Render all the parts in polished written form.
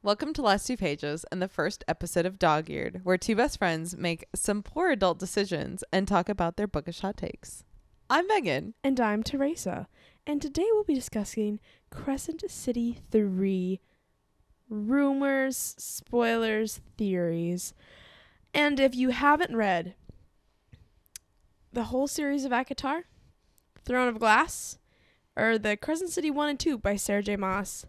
Welcome to Last Two Pages and the first episode of Dogeared, where two best friends make some poor adult decisions and talk about their bookish hot takes. I'm Megan. And I'm Teresa. And today we'll be discussing Crescent City 3 rumors, spoilers, theories. And if you haven't read the whole series of Aetheria, Throne of Glass, or the Crescent City 1 and 2 by Sarah J Maas,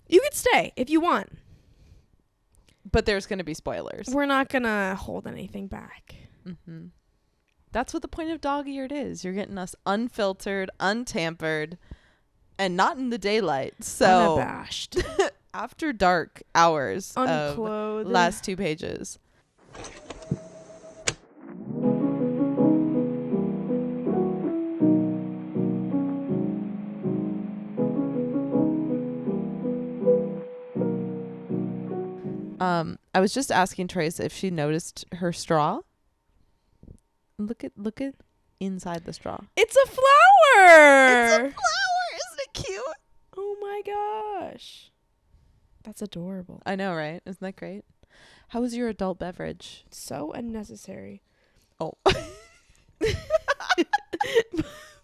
you could stay if you want. But there's going to be spoilers. We're not going to hold anything back. Mm-hmm. That's what the point of Dogeared is. You're getting us unfiltered, untampered, and not in the daylight. So unabashed. After dark hours Unclothed. of Last Two Pages. I was just asking Teresa if she noticed her straw. Look at inside the straw. It's a flower. It's a flower. Isn't it cute? Oh my gosh. That's adorable. I know, right? Isn't that great? How was your adult beverage? So unnecessary. Oh.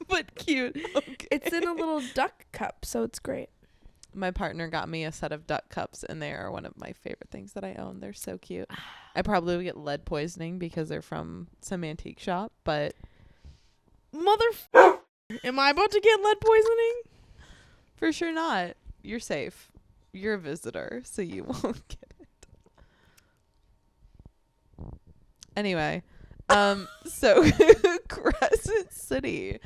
But cute. Okay. It's in a little duck cup, so it's great. My partner got me a set of duck cups, and they are one of my favorite things that I own. They're so cute. I probably would get lead poisoning because they're from some antique shop, but... Am I about to get lead poisoning? For sure not. You're safe. You're a visitor, so you won't get it. Anyway, so Crescent City.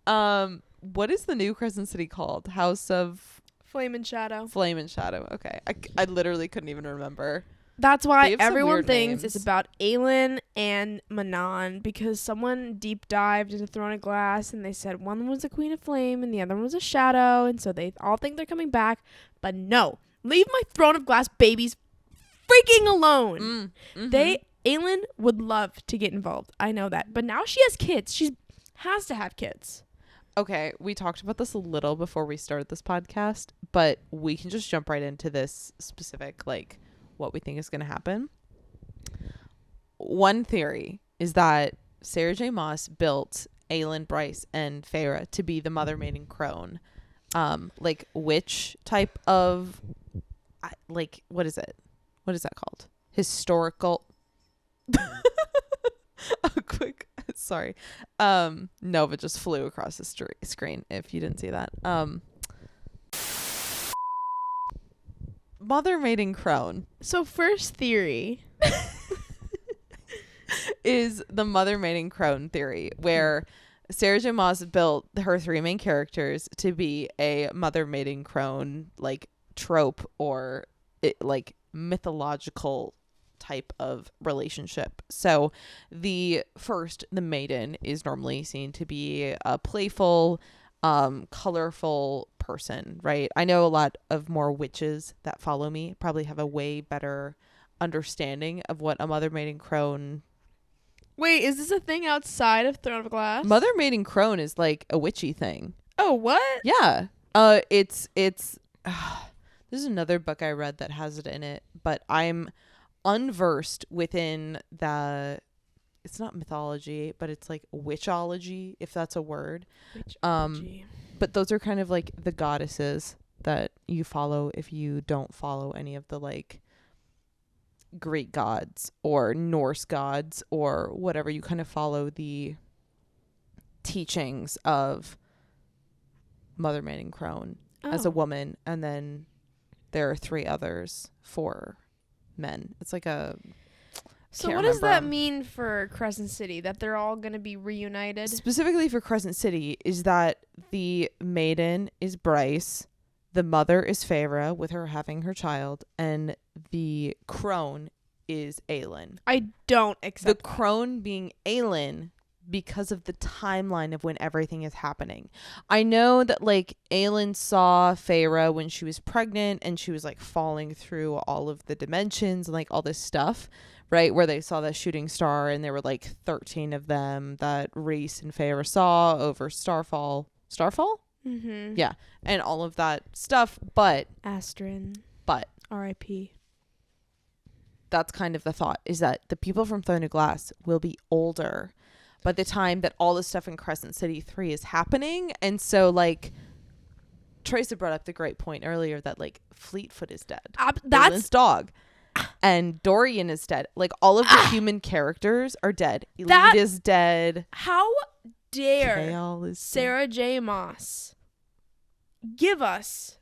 What is the new Crescent City called? House of... Flame and Shadow. Flame and Shadow. Okay. I literally couldn't even remember. That's They why have some everyone weird thinks names. it's about Aelin and Manon, because someone deep dived into Throne of Glass and they said one was a Queen of Flame and the other one was a Shadow, and so they all think they're coming back. But no. Leave my Throne of Glass babies freaking alone. Aelin would love to get involved. I know that. But now she has kids. She has to have kids. Okay, we talked about this a little before we started this podcast, but we can just jump right into this specific, like, what we think is going to happen. One theory is that Sarah J Maas built Aelin, Bryce, and Feyre to be the mother, maiden, Crone. Like, which type of, like, what is it? What is that called? Historical... A quick... Sorry. Nova just flew across the screen if you didn't see that. Mother, maiden, Crone So first theory is the mother, maiden, Crone theory, where Sarah J Maas built her three main characters to be a mother, maiden, Crone, like, trope or like mythological type of relationship. So the maiden is normally seen to be a playful, colorful person, right? I know a lot of more witches that follow me probably have a way better understanding of what a mother, maiden, Crone... Wait, is this a thing outside of Throne of Glass? Mother, maiden, Crone is like a witchy thing. Oh, what? Yeah. It's this is another book I read that has it in it, but I'm unversed within it's not mythology, but it's like witchology, if that's a word. Witchology. But those are kind of like the goddesses that you follow if you don't follow any of the like Greek gods or Norse gods or whatever. You kind of follow the teachings of Mother, Maiden, Crone as a woman, and then there are three others for men. It's like a... So what does that mean for Crescent City? That they're all going to be reunited? Specifically for Crescent City is that the maiden is Bryce, the mother is Feyre with her having her child, and the crone is Aelin. I don't accept the crone being Aelin because of the timeline of when everything is happening. I know that like Aelin saw Feyre when she was pregnant and she was like falling through all of the dimensions and like all this stuff, right? Where they saw the shooting star and there were like 13 of them that Rhys and Feyre saw over Starfall? Mm-hmm. Yeah. And all of that stuff. But R.I.P. That's kind of the thought, is that the people from Throne of Glass will be older by the time that all this stuff in Crescent City 3 is happening. And so, like, Teresa brought up the great point earlier that, like, Fleetfoot is dead. That's Aylin's dog. And Dorian is dead. Like, all of the human characters are dead. Elite is dead. How dare Kale is Sarah J Maas give us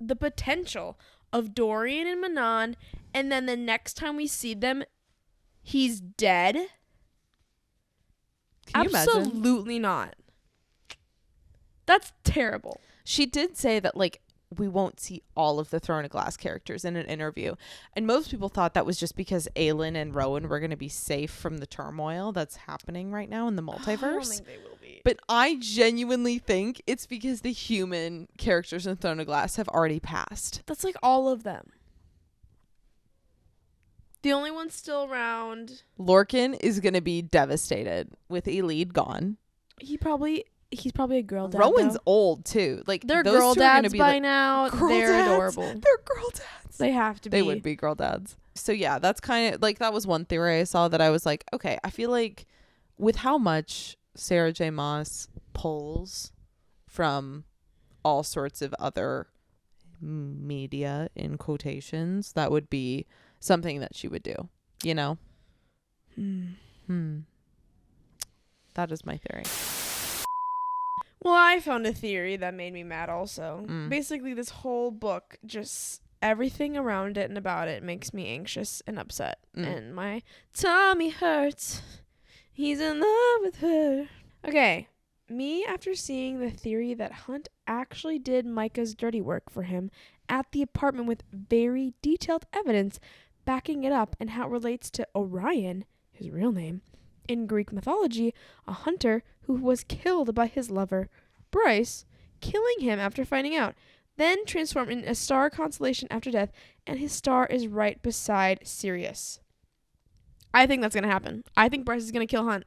the potential of Dorian and Manon, and then the next time we see them, he's dead? Can you imagine? Absolutely not. That's terrible. She did say that, like, we won't see all of the Throne of Glass characters in an interview. And most people thought that was just because Aelin and Rowan were going to be safe from the turmoil that's happening right now in the multiverse. I don't think they will be. But I genuinely think it's because the human characters in Throne of Glass have already passed. That's like all of them. The only one still around. Lorcan is going to be devastated with Elide gone. He's probably a girl dad. Rowan's though. old too. Like, They're those girl two are gonna dads be, by like, now. girl They're dads. adorable. They're girl dads. They have to be. They would be girl dads. So yeah, that's kind of like, that was one theory I saw that I was like, okay, I feel like with how much Sarah J Maas pulls from all sorts of other media, in quotations, that would be something that she would do, you know? That is my theory. Well, I found a theory that made me mad also. Mm. Basically, this whole book, just everything around it and about it makes me anxious and upset. And my tummy hurts. He's in love with her. Okay. Me, after seeing the theory that Hunt actually did Micah's dirty work for him at the apartment with very detailed evidence backing it up and how it relates to Orion, his real name, in Greek mythology, a hunter who was killed by his lover, Bryce, killing him after finding out, then transformed in a star constellation after death, and his star is right beside Sirius. I think that's going to happen. I think Bryce is going to kill Hunt.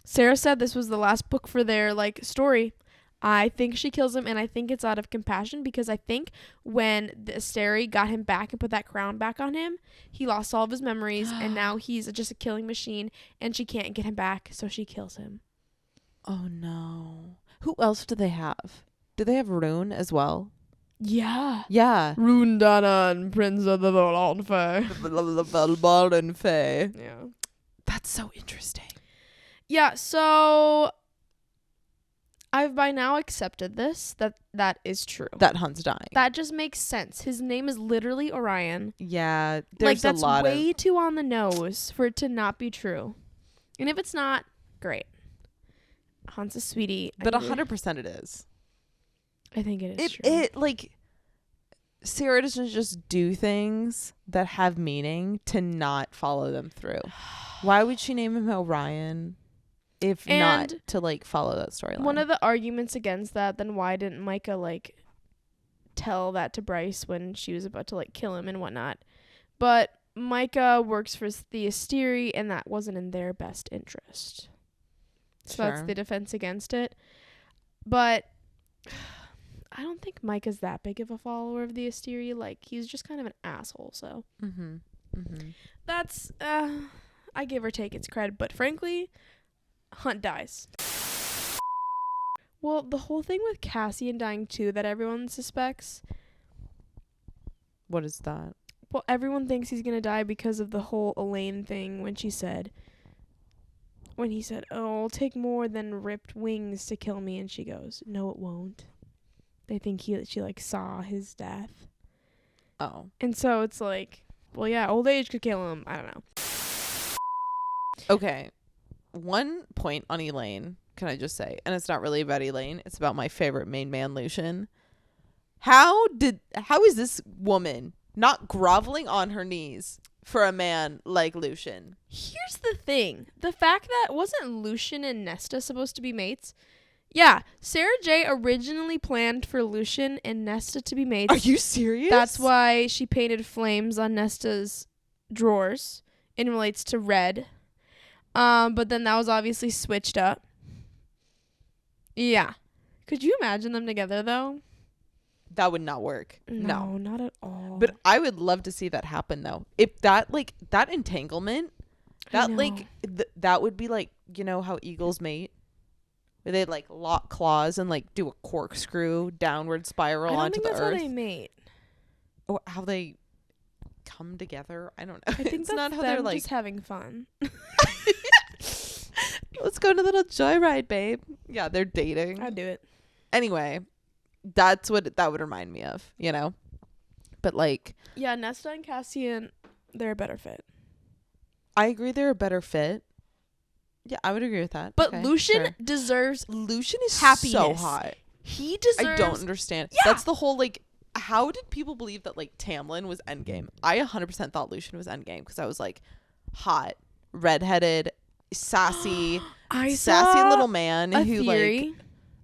Sarah said this was the last book for their, like, story. I think she kills him, and I think it's out of compassion, because I think when the Asteri got him back and put that crown back on him, he lost all of his memories, and now he's just a killing machine, and she can't get him back, so she kills him. Oh no. Who else do they have? Do they have Rune as well? Yeah. Yeah. Rune Danan, Prince of the Volonfe. Yeah. That's so interesting. Yeah, so I've by now accepted this, that is true. That Hunt's dying. That just makes sense. His name is literally Orion. Yeah, Like, there's that's a lot way of... too on the nose for it to not be true. And if it's not, great. Hunt's a sweetie. But 100% it is. I think it is true. It, like, Sarah doesn't just do things that have meaning to not follow them through. Why would she name him Orion if not to, like, follow that storyline? One of the arguments against that, then why didn't Micah, like, tell that to Bryce when she was about to, like, kill him and whatnot? But Micah works for the Aetheria, and that wasn't in their best interest. So that's the defense against it. But I don't think Micah's that big of a follower of the Aetheria. Like, he's just kind of an asshole, so. That's, I give or take its credit, but frankly, Hunt dies. Well, the whole thing with Cassian dying too that everyone suspects. What is that? Well, everyone thinks he's gonna die because of the whole Elaine thing when he said, oh, it'll take more than ripped wings to kill me, and she goes, no, it won't. They think she like saw his death. Oh. And so it's like, well, yeah, old age could kill him. I don't know. Okay. One point on Elaine, can I just say, and it's not really about Elaine, it's about my favorite main man, Lucian. How is this woman not groveling on her knees for a man like Lucian? Here's the thing. The fact that wasn't Lucian and Nesta supposed to be mates? Yeah, Sarah J originally planned for Lucian and Nesta to be mates. Are you serious? That's why she painted flames on Nesta's drawers. It relates to red. But then that was obviously switched up. Yeah. Could you imagine them together, though? That would not work. No, not at all. But I would love to see that happen though. If that that entanglement, that that would be like, you know how eagles mate? Where they like lock claws and like do a corkscrew downward spiral onto the earth. I don't think that's how they mate. Or how they come together. I don't know. I think it's that's not how them they're like just having fun. Let's go on a little joyride, babe. Yeah, they're dating. I'd do it. Anyway, that's what that would remind me of, you know? But like... Yeah, Nesta and Cassian, they're a better fit. I agree they're a better fit. Yeah, I would agree with that. But okay, Lucian sure. deserves Lucian is happiness. so hot. He deserves... I don't understand. Yeah. That's the whole, like... How did people believe that, like, Tamlin was endgame? I 100% thought Lucian was endgame because I was, like, hot, redheaded, sassy, sassy little man who, like,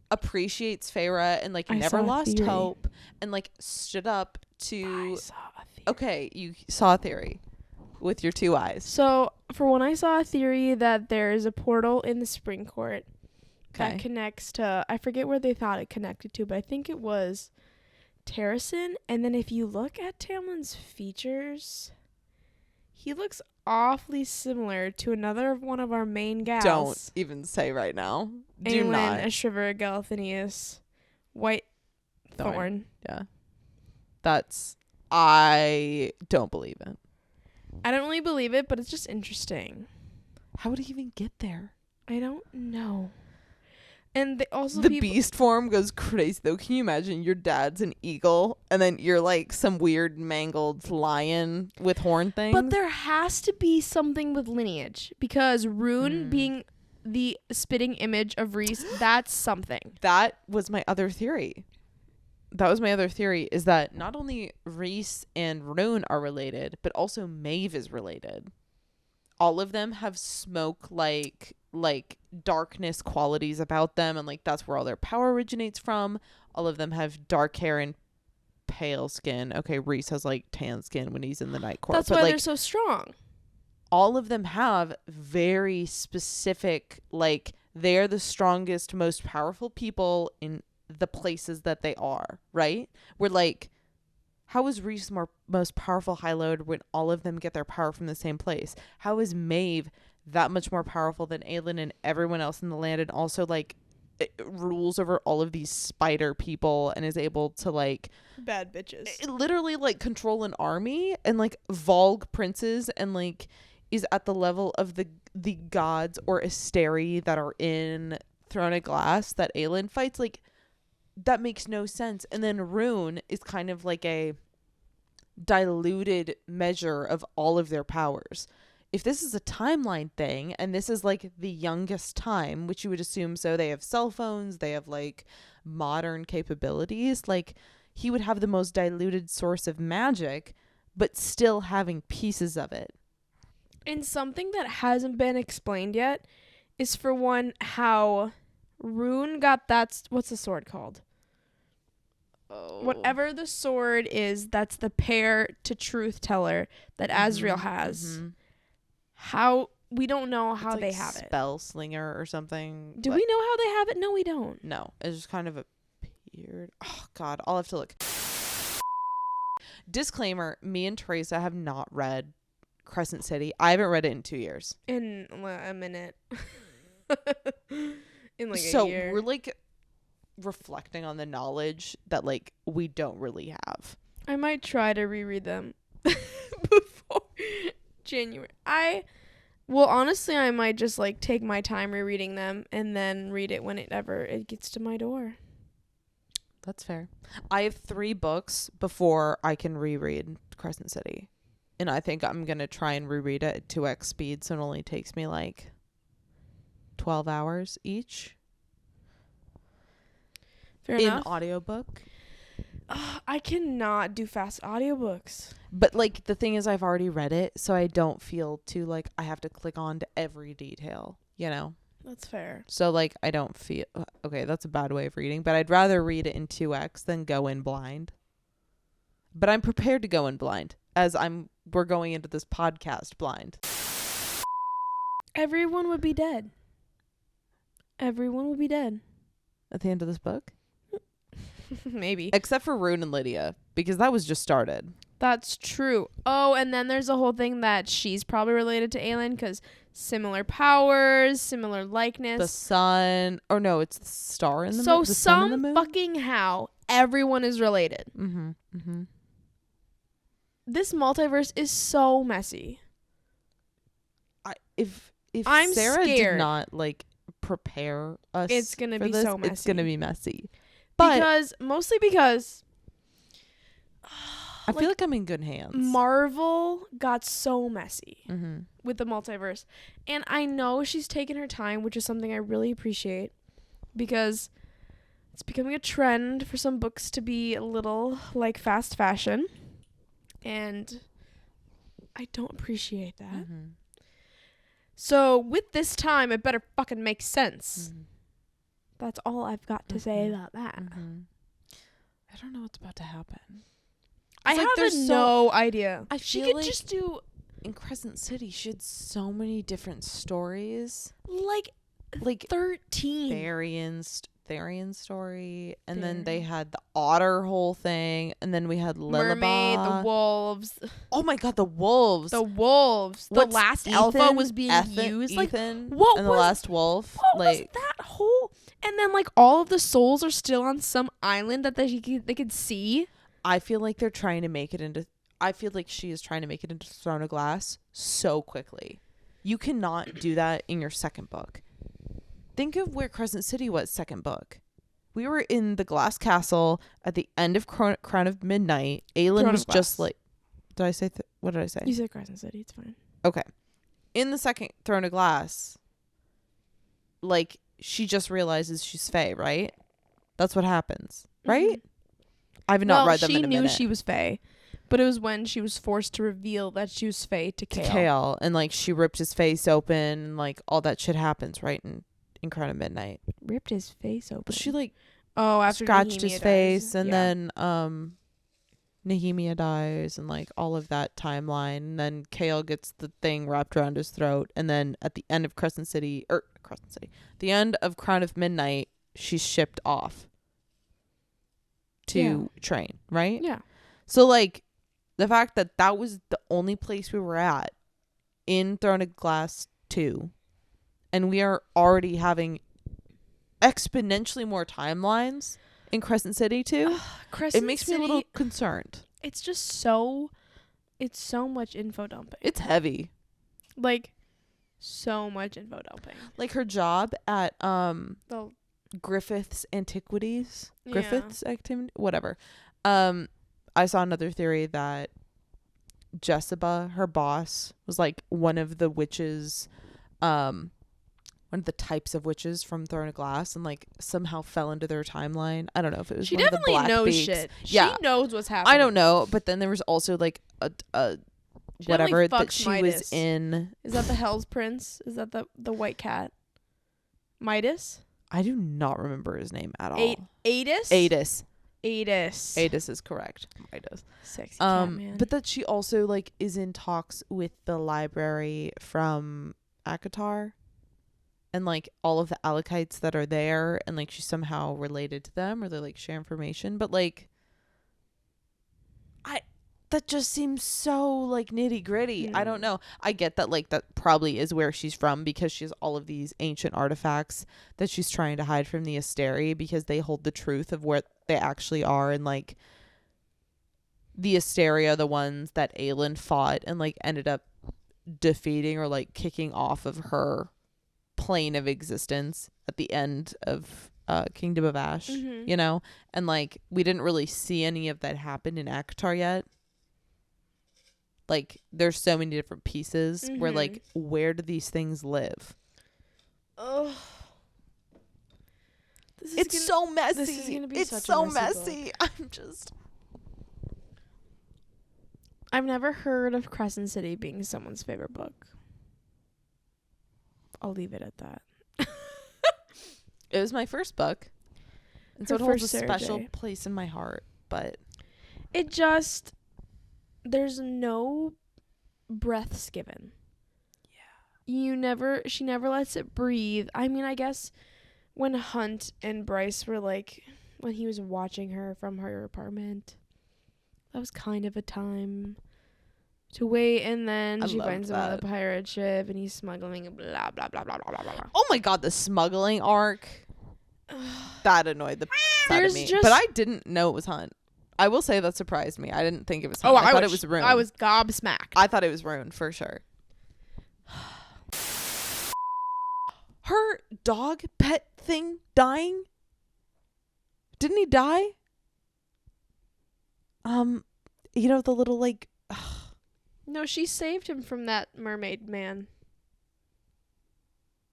appreciates Feyre and, like, never lost hope and, like, stood up to... I saw a theory. Okay, you saw a theory with your 2 eyes. So, for when I saw a theory that there is a portal in the Spring Court that connects to... I forget where they thought it connected to, but I think it was... Teresa, and then if you look at Tamlin's features, he looks awfully similar to another one of our main gals. Don't even say right now. Do Aelin, not. Ashriver, Galathinius, White Thorn. Yeah. That's... I don't believe it. I don't really believe it, but it's just interesting. How would he even get there? I don't know. And they also the beast form goes crazy though. Can you imagine your dad's an eagle and then you're like some weird mangled lion with horn things? But there has to be something with lineage because Rune being the spitting image of Rhys, that's something. That was my other theory. Is that not only Rhys and Rune are related, but also Maeve is related. All of them have smoke like darkness qualities about them, and like that's where all their power originates from. All of them have dark hair and pale skin. Okay, Rhys has like tan skin when he's in the Night Court. That's why they're so strong. All of them have very specific, like they're the strongest, most powerful people in the places that they are, right? We're like, how is Rhys most powerful High Lord when all of them get their power from the same place? How is Maeve that much more powerful than Aelin and everyone else in the land, and also like it rules over all of these spider people and is able to like bad bitches literally like control an army and like Volg princes and like is at the level of the gods or Asteri that are in Throne of Glass that Aelin fights? Like that makes no sense. And then Rune is kind of like a diluted measure of all of their powers. If this is a timeline thing and this is like the youngest time, which you would assume, so they have cell phones, they have like modern capabilities, like he would have the most diluted source of magic, but still having pieces of it. And something that hasn't been explained yet is, for one, how Rune got that. What's the sword called? Oh. Whatever the sword is, that's the pair to Truth Teller that Azriel has. Mm-hmm. How we don't know how like they have it. Spell slinger or something. Do we know how they have it? No, we don't. No, it just kind of appeared. Oh God, I'll have to look. Disclaimer: me and Teresa have not read Crescent City. I haven't read it in 2 years. In a minute. In like a year. So we're like reflecting on the knowledge that like we don't really have. I might try to reread them before January. Honestly, I might just like take my time rereading them and then read it whenever it gets to my door. That's fair. I have 3 books before I can reread Crescent City. And I think I'm going to try and reread it at 2x speed, so it only takes me like 12 hours each. Fair enough. In audiobook. I cannot do fast audiobooks. But like the thing is, I've already read it, so I don't feel too like I have to click on to every detail, you know? That's fair. So like I don't feel okay, that's a bad way of reading, but I'd rather read it in 2x than go in blind. But I'm prepared to go in blind, as we're going into this podcast blind. Everyone would be dead. Everyone would be dead. At the end of this book? Maybe. Except for Rune and Lydia, because that was just started. That's true. Oh, and then there's a whole thing that she's probably related to Aelin because similar powers, similar likeness. The sun, or no, it's the star in the moon. So The sun and the some moon? fucking how everyone is related. Mm-hmm. Mm-hmm. This multiverse is so messy. If I'm Sarah scared. did not like prepare us, It's gonna for be this, so messy. It's gonna be messy. But Mostly because I feel like I'm in good hands. Marvel got so messy Mm-hmm. with the multiverse. And I know she's taken her time, which is something I really appreciate because it's becoming a trend for some books to be a little like fast fashion. And I don't appreciate that. Mm-hmm. So with this time, it better fucking make sense. Mm-hmm. That's all I've got to say about that. Mm-hmm. I don't know what's about to happen. I like have there's no idea. I She feel could like just do in Crescent City, she had so many different stories. like Like 13. Therian story, and then they had the otter whole thing, and then we had Mermaid, Lilibah. the wolves. Oh my god, the wolves. The wolves. The What's last Ethan? alpha was being used. Like, Ethan what and the was- last wolf. what Like was that whole? And then like all of the souls are still on some island that they could see. I feel like they're trying to make it into. I feel like she is trying to make it into Throne of Glass so quickly. You cannot do that in your second book. Think of where Crescent City was second book. We were in the glass castle at the end of Crown of Midnight. Aelin Throne was of just Glass. like, did I say? What did I say? You said Crescent City. It's fine. Okay. In the second Throne of Glass, like she just realizes she's Fae, right? That's what happens, right? Mhm. I've not read them she in a knew minute. she was Fae, but it was when she was forced to reveal that she was Fae to Chaol. Chaol, and like she ripped his face open, and like all that shit happens right in Crown of Midnight. Ripped his face open. But she like after scratched his Nehemia face, dies. and Yeah. then Nehemia dies, and like all of that timeline, and then Chaol gets the thing wrapped around his throat, and then at the end of the end of Crown of Midnight, she's shipped off to train, right? Yeah. So like the fact that that was the only place we were at in Throne of Glass 2, and we are already having exponentially more timelines in Crescent City 2, Crescent it makes City, me a little concerned. It's just it's so much info dumping. It's heavy. Like so much info dumping. Like her job at The Griffith's Antiquities, Yeah. Griffith's activity, whatever. I saw another theory that Jessica, her boss, was like one of the witches, one of the types of witches from Throne of Glass, and like somehow fell into their timeline. I don't know if it was she one of the definitely Black knows Beaks. shit. Yeah. She knows what's happening. I don't know, but then there was also like a She whatever definitely that fucks she Midas. was in. Is that the Hell's Prince? Is that the white cat? Midas? I do not remember his name at all. Adis? Adis. Adis. Adis is correct. Midas. Sexy cat, man. But that she also like is in talks with the library from Akatar, and like all of the Alakites that are there, and like she's somehow related to them, or they like share information. But like, that just seems so like nitty gritty. I don't know. I get that like that probably is where she's from, because she has all of these ancient artifacts that she's trying to hide from the Aetheria, because they hold the truth of where they actually are, and like the Aetheria, the ones that Aelin fought and like ended up defeating or like kicking off of her plane of existence at the end of Kingdom of Ash, you know? And like we didn't really see any of that happen in Akatar yet. Like there's so many different pieces where like, where do these things live? Oh, It's so messy. This is gonna be it's such so a messy. I've never heard of Crescent City being someone's favorite book. I'll leave it at that. It was my first book, and so Her it holds a first Sarah special J. place in my heart. But It just, there's no breaths given. Yeah. She never lets it breathe. I mean, I guess when Hunt and Bryce were like when he was watching her from her apartment. That was kind of a time to wait, and then she finds him on the pirate ship, and he's smuggling blah, blah, blah, blah, blah, blah, blah. Oh my god, the smuggling arc. That annoyed the out of me. But I didn't know it was Hunt. I will say that surprised me. I didn't think it was Hunt. I thought it was Rune. I was gobsmacked. I thought it was Rune for sure. Her dog pet thing dying? Didn't he die? You know, the little like No, she saved him from that mermaid man.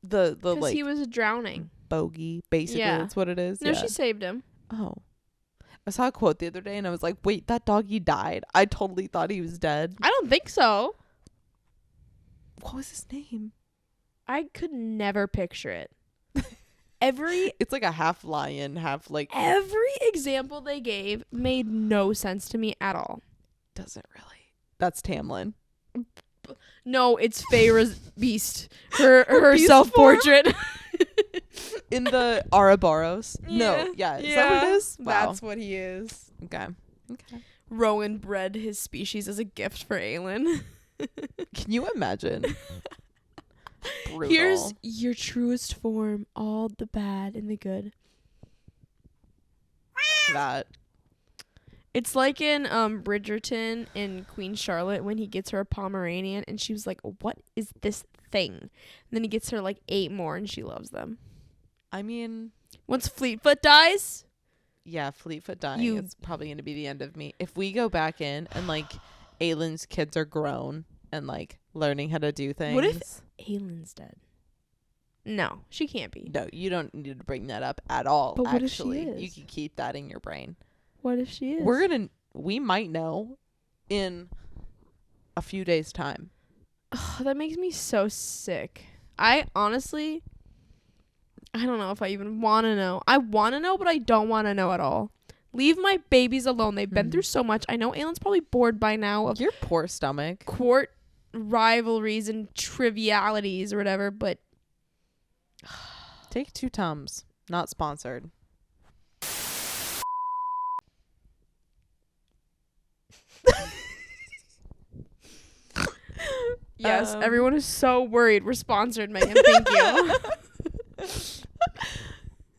The like he was drowning. Bogey, basically. Yeah. That's what it is. No, she saved him. Oh. I saw a quote the other day and I was like, wait, that doggy died. I totally thought he was dead. I don't think so. What was his name? I could never picture it. It's like a half lion, half like every example they gave made no sense to me at all. Doesn't really. That's Tamlin. No, it's Feyre's beast. Her self-portrait. In the Ouroboros. Yeah. No, yeah. Is that what it is? Wow. That's what he is. Okay. Rowan bred his species as a gift for Aelin. Can you imagine? Brutal. Here's your truest form, all the bad and the good. That. It's like in Bridgerton in Queen Charlotte when he gets her a Pomeranian and she was like, what is this thing? And then he gets her like 8 more and she loves them. I mean, once Fleetfoot dies. Yeah, Fleetfoot dying is probably going to be the end of me. If we go back in and like Aelin's kids are grown and like learning how to do things. What if Aelin's dead? No, she can't be. No, you don't need to bring that up at all. But what actually, if she is? You can keep that in your brain. What if she is? We might know in a few days' time. Ugh, that makes me so sick. I honestly, I don't know if I even want to know. I want to know, but I don't want to know at all. Leave my babies alone. They've been through so much. I know Aelin's probably bored by now of your poor stomach. Court rivalries and trivialities or whatever, but take 2 Tums. Not sponsored. Yes, everyone is so worried. We're sponsored, Megan. Thank you.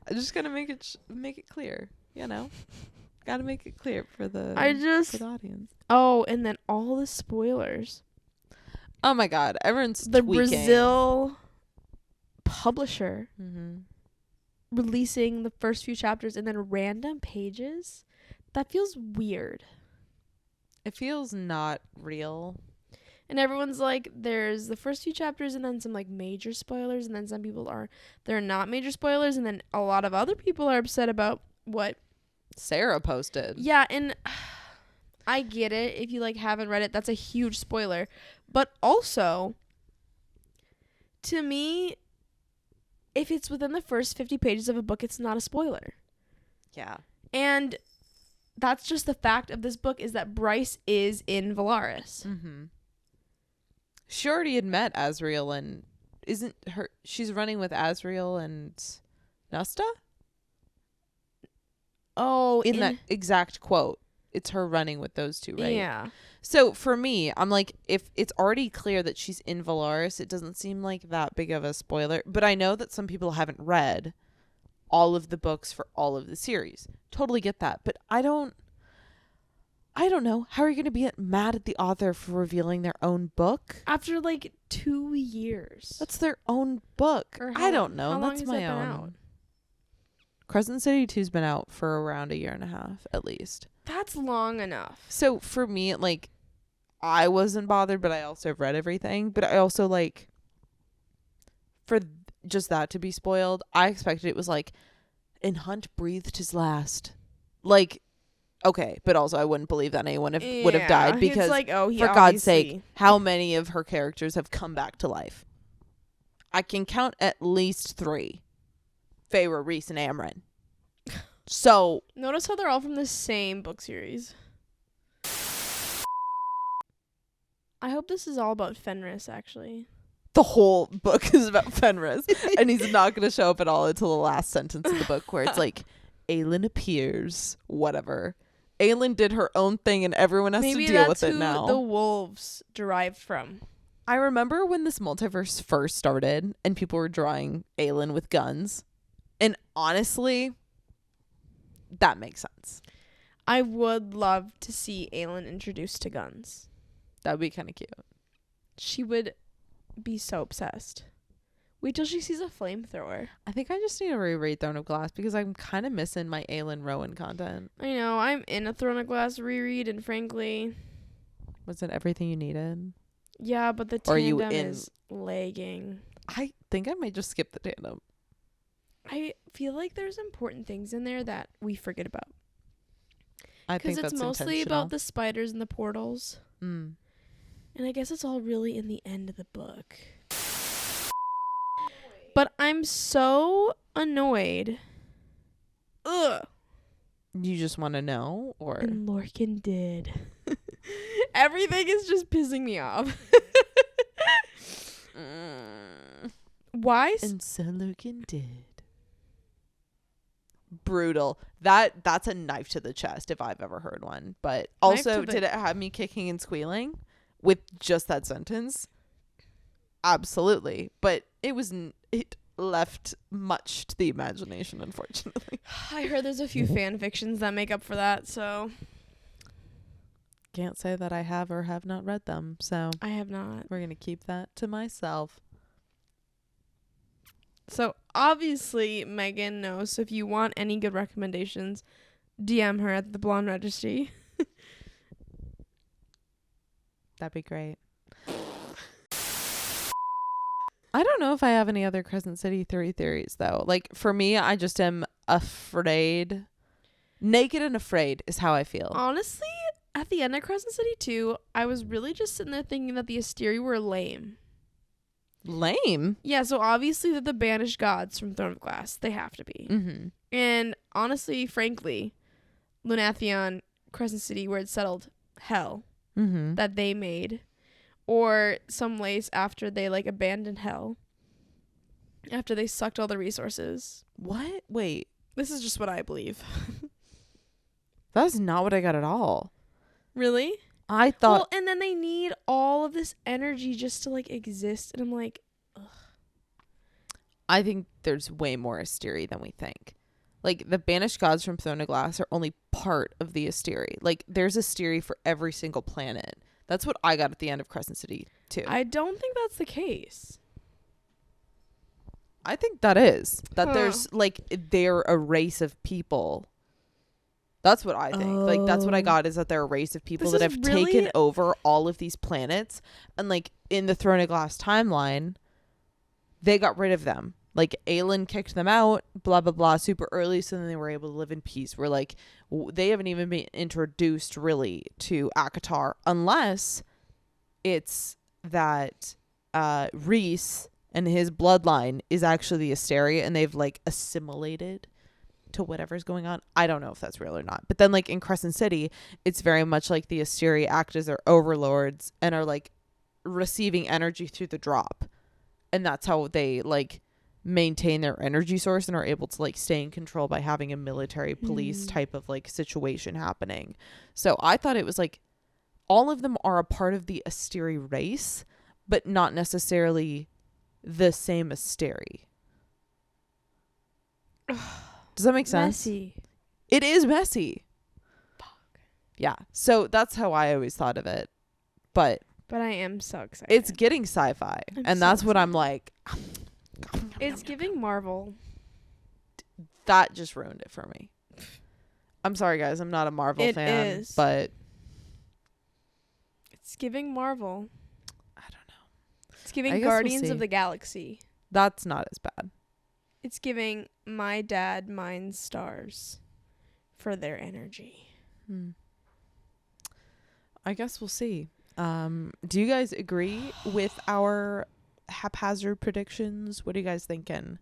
I just gotta make it clear, you know. Gotta make it clear for the audience. Oh, and then all the spoilers. Oh my God, everyone's the tweaking. Brazil publisher mm-hmm. releasing the first few chapters and then random pages. That feels weird. It feels not real. And everyone's like, there's the first few chapters and then some like major spoilers, and then some people they're not major spoilers, and then a lot of other people are upset about what Sarah posted. Yeah, and I get it. If you like haven't read it, that's a huge spoiler. But also, to me, if it's within the first 50 pages of a book, it's not a spoiler. Yeah. And that's just the fact of this book, is that Bryce is in Valaris. Mm-hmm. She already had met Azriel, and she's running with Azriel and Nusta? Oh, in that exact quote, it's her running with those two, right? Yeah. So for me, I'm like, if it's already clear that she's in Valaris, it doesn't seem like that big of a spoiler. But I know that some people haven't read all of the books for all of the series. Totally get that. But I don't know. How are you going to be mad at the author for revealing their own book? After like 2 years. That's their own book. I don't know. That's my own. Out? Crescent City 2's been out for around 1.5 years, at least. That's long enough. So for me, like, I wasn't bothered, but I also read everything. But I also, like, for just that to be spoiled, I expected it was like, and Hunt breathed his last. Like, okay, but also I wouldn't believe that anyone would have died, because, it's like, for God's sake, how many of her characters have come back to life? I can count at least 3. Feyre, Rhys, and Amren. So notice how they're all from the same book series. I hope this is all about Fenris, actually. The whole book is about Fenris, and he's not going to show up at all until the last sentence of the book, where it's like, Aelin appears. Whatever. Aelin did her own thing and everyone has Maybe to deal that's with it who now. the wolves derived from. I remember when this multiverse first started and people were drawing Aelin with guns. And honestly, that makes sense. I would love to see Aelin introduced to guns. That would be kind of cute. She would be so obsessed. Wait till she sees a flamethrower. I think I just need to reread Throne of Glass because I'm kind of missing my Aelin Rowan content. I know, I'm in a Throne of Glass reread, and frankly... Was it everything you needed? Yeah, but the Or are you tandem in- is lagging. I think I might just skip the tandem. I feel like there's important things in there that we forget about. I think Because that's it's mostly intentional. about the spiders and the portals. Mm. And I guess it's all really in the end of the book. But I'm so annoyed. Ugh. You just want to know, or And Lorcan did. Everything is just pissing me off. Why? and so Lurkin did. Brutal. That's a knife to the chest if I've ever heard one. But also, did it have me kicking and squealing with just that sentence? Absolutely. But it left much to the imagination, unfortunately. I heard there's a few fan fictions that make up for that, so Can't say that I have or have not read them, so I have not. we're gonna keep that to myself. So obviously Megan knows. So if you want any good recommendations, DM her at the Blonde Registry. That'd be great. I don't know if I have any other Crescent City theories though. Like for me, I just am afraid. Naked and afraid is how I feel. Honestly, at the end of Crescent City 2, I was really just sitting there thinking that the Aetheria were lame. Lame. Yeah, so obviously they're the banished gods from Throne of Glass. They have to be. Mm-hmm. And honestly, frankly, Lunathion, Crescent City, where it settled hell Mm-hmm. that they made, or some place after they like abandoned hell, after they sucked all the resources. What? Wait. This is just what I believe. That's not what I got at all. Really? I thought Well, and then they need all of this energy just to like exist, and I'm like, I think there's way more Aetheria than we think. Like, the banished gods from Throne of Glass are only part of the Aetheria. Like, there's Aetheria for every single planet. That's what I got at the end of Crescent City, too. I don't think that's the case. I think that is. That Huh. there's, like, they're a race of people. That's what I think. Like, that's what I Oh. got, is that they're a race of people This that is have really- taken over all of these planets. And, like, in the Throne of Glass timeline, they got rid of them. Like, Aelin kicked them out, blah, blah, blah, super early, so then they were able to live in peace. Where, like, they haven't even been introduced, really, to Akatar, unless it's that Rhys and his bloodline is actually the Aetheria, and they've, like, assimilated to whatever's going on. I don't know if that's real or not. But then, like, in Crescent City, it's very much like the Aetheria act as their overlords and are, like, receiving energy through the drop. And that's how they, like, maintain their energy source and are able to, like, stay in control by having a military police type of, like, situation happening. So I thought it was, like, all of them are a part of the Aetheria race, but not necessarily the same Aetheria. Does that make sense? Messy. It is messy. Fuck. Yeah. So that's how I always thought of it. But But I am so excited. it's getting sci-fi. I'm And so that's what I'm like. It's giving Marvel. That just ruined it for me. I'm sorry, guys. I'm not a Marvel It fan. is. But It's giving Marvel. I don't know. It's giving I guess we'll Guardians see. of the Galaxy. That's not as bad. It's giving My Dad Mines Stars for their energy. I guess we'll see. Do you guys agree with our haphazard predictions? What are you guys thinking?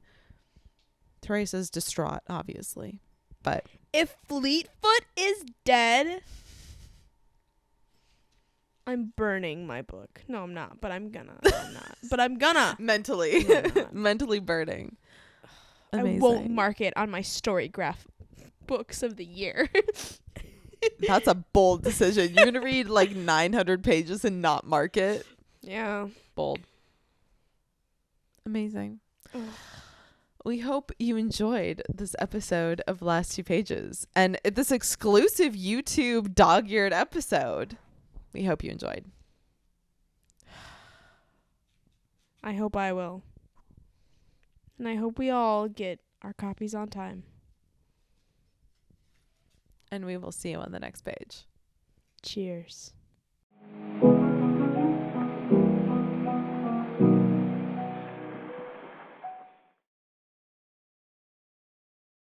Teresa's distraught, obviously. But If Fleetfoot is dead, I'm burning my book. No, I'm not, but I'm gonna. I'm not. But I'm gonna. mentally. No, I'm not. Mentally burning. Amazing. I won't mark it on my story graph books of the year. That's a bold decision. You're gonna read like 900 pages and not mark it. Yeah. Bold. Amazing. Ugh. We hope you enjoyed this episode of Last Two Pages and this exclusive YouTube Dogeared episode. We hope you enjoyed. I hope I will. And I hope we all get our copies on time. And we will see you on the next page. Cheers.